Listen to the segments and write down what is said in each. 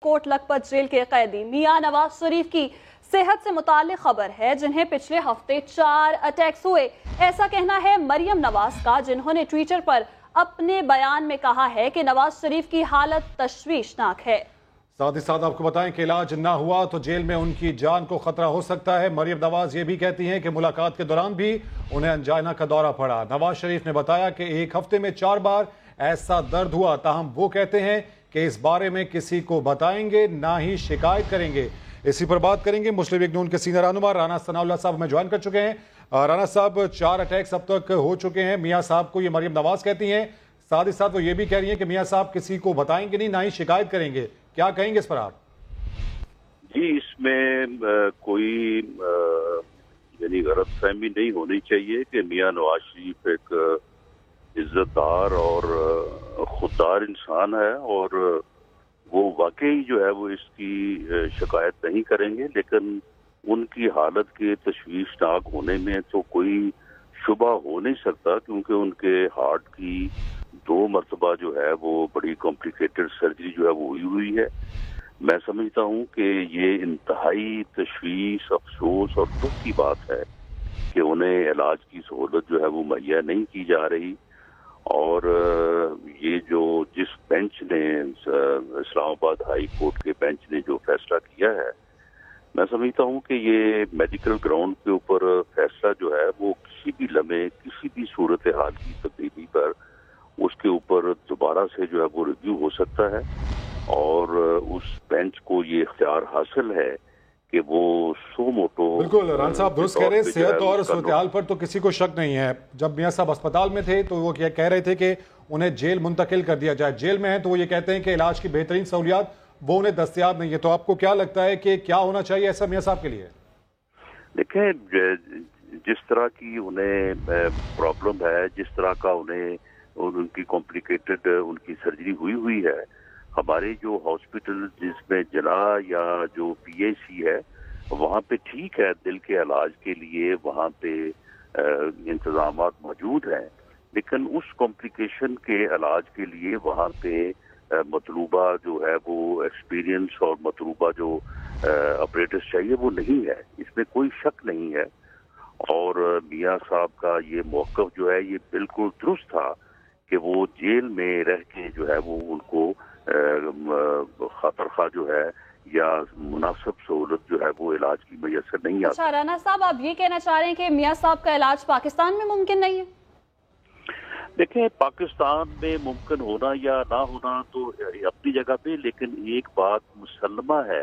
Coat Lakhpat jail के कैदी मियां नवाज शरीफ की सेहत से मुताल्लिक खबर है, जिन्हें पिछले हफ्ते 4 अटैक्स हुए। ऐसा कहना है मरियम नवाज का, जिन्होंने ट्विटर पर अपने बयान में कहा है कि नवाज शरीफ की हालत तशवीशनाक है। साथ ही साथ आपको बताएं कि इलाज ना हुआ तो जेल में उनकी जान को खतरा हो सकता है। मरियम नवाज ये भी कहती हैं कि मुलाकात के दौरान भी उन्हें अंजाइना का दौरा पड़ा। नवाज शरीफ ने बताया कि एक हफ्ते में 4 बार ऐसा दर्द हुआ, ताहम वो कहते हैं कि इस बारे में किसी को बताएंगे ना ही शिकायत करेंगे। इसी पर बात करेंगे। मुस्लिम लीग नून के सीनियर रहनुमा राना सनाउल्लाह साहब हमें ज्वाइन कर चुके हैं। राना साहब, 4 अटैक्स अब तक हो चुके हैं मियां साहब को, ये मरियम नवाज कहती हैं। साथ ही साथ वो ये भी कह रही हैं कि मियां साहब किसी को बताएंगे नहीं, ना ही शिकायत करेंगे। क्या कहेंगे इस पर आप? जी, इसमें कोई यानी गलतफहमी नहीं होनी चाहिए कि मियां नवाज शरीफ एक इज्जतदार और खुददार इंसान है और वो वाकई जो है वो इसकी शिकायत नहीं करेंगे, लेकिन उनकी हालत के तशवीशनाक होने में तो कोई शुबा हो नहीं सकता, क्योंकि उनके हार्ट की 2 मरतबा जो है वो बड़ी कॉम्प्लिकेटेड सर्जरी जो है वो हुई है। मैं समझता हूँ कि ये इंतहाई तशवीश, अफसोस और दुख की बात है कि उन्हें इलाज की सहूलत जो है वो मुहैया नहीं की जा रही। और ये जो जिस बेंच ने, इस्लामाबाद हाई कोर्ट के बेंच ने जो फैसला किया है, मैं समझता हूँ कि ये मेडिकल ग्राउंड के ऊपर फैसला जो है वो किसी भी लम्हे, किसी भी सूरत हाल की तब्दीली पर उसके ऊपर दोबारा से जो है वो रिव्यू हो सकता है। और उस बेंच को ये इख्तियार हासिल है कि वो सो मोटो। बिल्कुल रान साहब दुरुस्त कह रहे हैं। सेहत और सूरत-ए-हाल पर तो किसी को शक नहीं है। जब मियां साहब अस्पताल में थे तो वो कह रहे थे कि उन्हें जेल मुंतकिल कर दिया जाए। जेल में है तो वो ये कहते हैं कि इलाज की बेहतरीन सहूलियात वो उन्हें दस्तयाब नहीं है। तो आपको क्या लगता है कि क्या होना चाहिए ऐसा मियां साहब के लिए? देखें, जिस तरह की उन्हें प्रॉब्लम है, जिस तरह का उन्हें उनकी कॉम्प्लिकेटेड उनकी सर्जरी हुई है, हमारे जो हॉस्पिटल जिसमें जना या जो पीएसी है वहाँ पे ठीक है, दिल के इलाज के लिए वहाँ पे इंतजामात मौजूद हैं, लेकिन उस कॉम्प्लिकेशन के इलाज के लिए वहाँ पे मतलूबा जो है वो एक्सपीरियंस और मतलूबा जो ऑपरेटर्स चाहिए वो नहीं है, इसमें कोई शक नहीं है। और मियां साहब का ये मौक़िफ़ जो है ये बिल्कुल दुरुस्त था कि वो जेल में रह के जो है वो उनको खतरखा जो है या मुनासिब सहूलत जो है वो इलाज की मैसर नहीं आती। अच्छा राना साहब, आप ये कहना चाह रहे हैं कि मियां साहब का इलाज पाकिस्तान में मुमकिन नहीं है? देखें, पाकिस्तान में मुमकिन होना या ना होना तो अपनी जगह पे, लेकिन एक बात मुसल्लमा है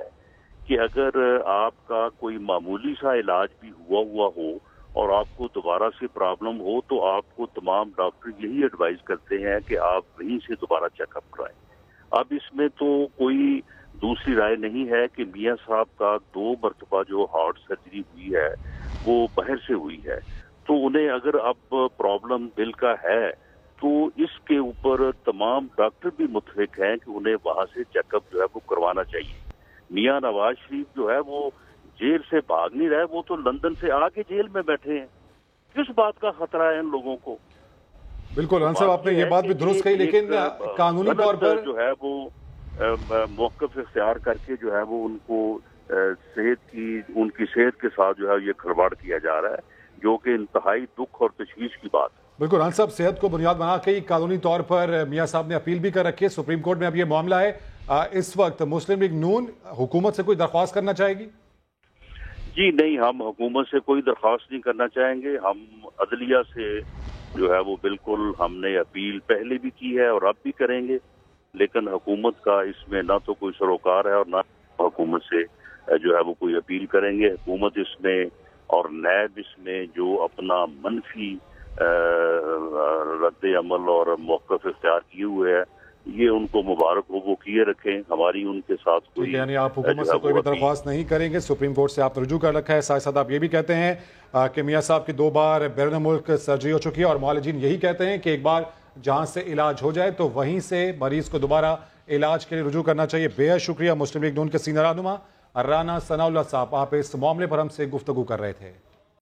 कि अगर आपका कोई मामूली सा इलाज भी हुआ हो और आपको दोबारा से प्रॉब्लम हो तो आपको तमाम डॉक्टर यही एडवाइस करते हैं कि आप वहीं से दोबारा चेकअप कराएं। अब इसमें तो कोई दूसरी राय नहीं है कि मियां साहब का 2 मरतबा जो हार्ट सर्जरी हुई है वो बाहर से हुई है, तो उन्हें अगर अब प्रॉब्लम दिल का है तो इसके ऊपर तमाम डॉक्टर भी मुतफिक हैं कि उन्हें वहां से चेकअप जो है वो करवाना चाहिए। मियां नवाज शरीफ जो है वो जेल से भाग नहीं रहे, वो तो लंदन से आके जेल में बैठे हैं। किस बात का खतरा है इन लोगों को? बिल्कुल रान साहब, आपने ये बात भी दुरुस्त कही, लेकिन कानूनी तौर पर जो है वो मौक़िफ़ इख्तियार करके जो है वो उनको उनकी सेहत के साथ जो है ये खिलवाड़ किया जा रहा है, जो कि इंतहाई दुख और तशवीश की बात है। बिल्कुल रान साहब, सेहत को बुनियाद बना के कानूनी तौर पर मियां साहब ने अपील भी कर रखी है। सुप्रीम कोर्ट में अब ये मामला है। इस वक्त मुस्लिम लीग नून हुकूमत से कोई दरख्वास्त करना चाहेगी? जी नहीं, हम हुकूमत से कोई दरख्वास्त नहीं करना चाहेंगे। हम अदलिया से जो है वो बिल्कुल हमने अपील पहले भी की है और अब भी करेंगे, लेकिन हुकूमत का इसमें ना तो कोई सरोकार है और ना हुकूमत से जो है वो कोई अपील करेंगे। हुकूमत इसमें और नैब इसमें जो अपना मनफी रद्द अमल और मौक़िफ़ इख्तियार किए हुए है, ये उनको मुबारक हो, वो किए रखें। हमारी उनके साथ कोई, यानी आप हुकूमत से कोई भी दरख्वास्त नहीं करेंगे, सुप्रीम कोर्ट से आप रुजू कर रखा है। साथ साथ आप ये भी कहते हैं कि मियां साहब की 2 बार बैरून मुल्क सर्जरी हो चुकी है और मौलजीन यही कहते हैं कि एक बार जहां से इलाज हो जाए तो वहीं से मरीज को दोबारा इलाज के लिए रुजू करना चाहिए। बेहद शुक्रिया मुस्लिम लीग नून के सीनियर रहनुमा राना सनाउल्लाह साहब, आप इस मामले पर हमसे गुफ्तगू कर रहे थे।